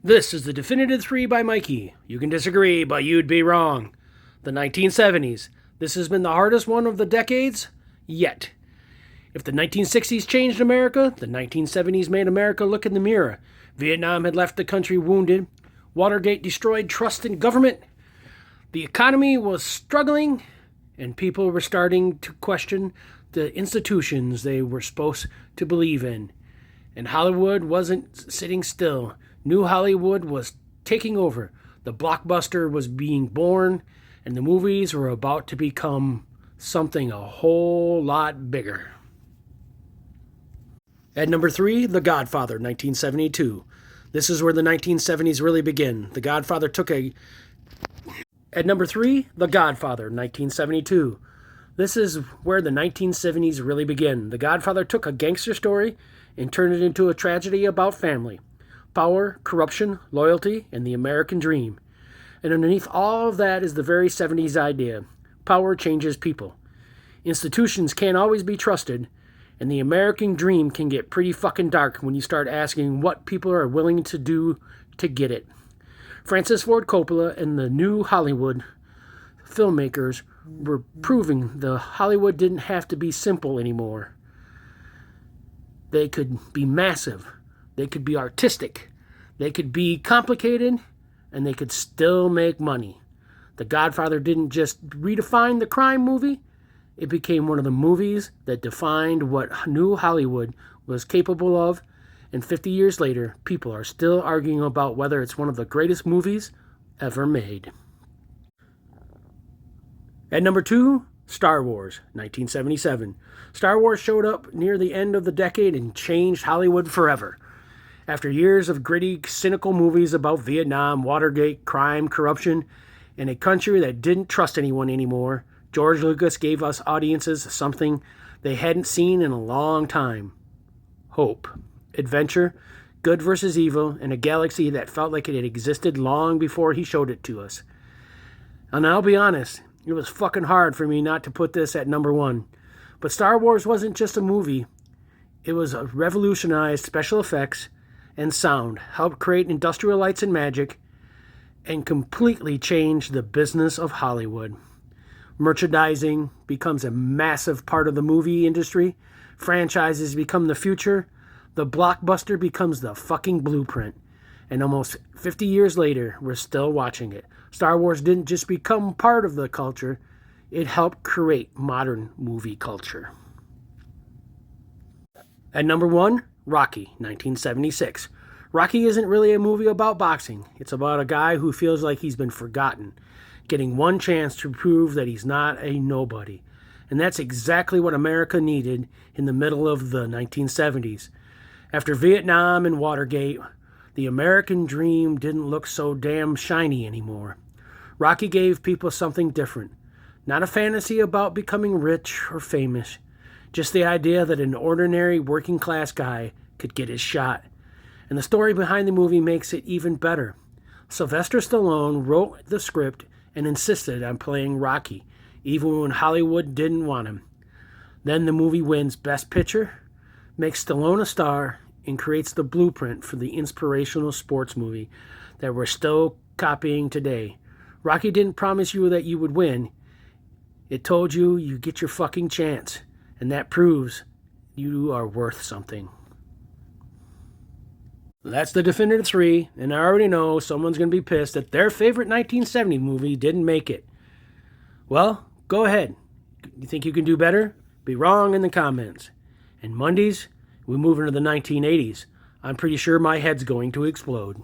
This is the Definitive 3 by Mikey. You can disagree, but you'd be wrong. The 1970s. This has been the hardest one of the decades yet. If the 1960s changed America, the 1970s made America look in the mirror. Vietnam had left the country wounded. Watergate destroyed trust in government. The economy was struggling, and people were starting to question the institutions they were supposed to believe in. And Hollywood wasn't sitting still. New Hollywood was taking over. The blockbuster was being born, and the movies were about to become something a whole lot bigger. At number 3, The Godfather, 1972. This is where the 1970s really begin. The Godfather took a... At number 3, The Godfather, 1972. This is where the 1970s really begin. The Godfather took a gangster story and turned it into a tragedy about family, power, corruption, loyalty, and the American dream. And underneath all of that is the very 70s idea. Power changes people. Institutions can't always be trusted, and the American dream can get pretty fucking dark when you start asking what people are willing to do to get it. Francis Ford Coppola and the new Hollywood filmmakers were proving the Hollywood didn't have to be simple anymore. They could be massive. They could be artistic. They could be complicated, and they could still make money. The Godfather didn't just redefine the crime movie. It became one of the movies that defined what new Hollywood was capable of, and 50 years later, people are still arguing about whether it's one of the greatest movies ever made. At number 2, Star Wars, 1977. Star Wars showed up near the end of the decade and changed Hollywood forever. After years of gritty, cynical movies about Vietnam, Watergate, crime, corruption, and a country that didn't trust anyone anymore, George Lucas gave us audiences something they hadn't seen in a long time. Hope, adventure, good versus evil, and a galaxy that felt like it had existed long before he showed it to us. And I'll be honest, it was fucking hard for me not to put this at number 1. But Star Wars wasn't just a movie. It was a revolutionized special effects and sound, helped create industrial lights and magic, and completely changed the business of Hollywood. Merchandising becomes a massive part of the movie industry. Franchises become the future. The blockbuster becomes the fucking blueprint. And almost 50 years later, we're still watching it. Star Wars didn't just become part of the culture, it helped create modern movie culture. At number 1, Rocky, 1976. Rocky isn't really a movie about boxing. It's about a guy who feels like he's been forgotten, getting one chance to prove that he's not a nobody. And that's exactly what America needed in the middle of the 1970s. After Vietnam and Watergate, the American dream didn't look so damn shiny anymore. Rocky gave people something different. Not a fantasy about becoming rich or famous. Just the idea that an ordinary working-class guy could get his shot. And the story behind the movie makes it even better. Sylvester Stallone wrote the script and insisted on playing Rocky, even when Hollywood didn't want him. Then the movie wins Best Picture, makes Stallone a star, and creates the blueprint for the inspirational sports movie that we're still copying today. Rocky didn't promise you that you would win. It told you you get your fucking chance. And that proves you are worth something. That's the Definitive 3, and I already know someone's going to be pissed that their favorite 1970 movie didn't make it. Well, go ahead. You think you can do better? Be wrong in the comments. And Mondays, we move into the 1980s. I'm pretty sure my head's going to explode.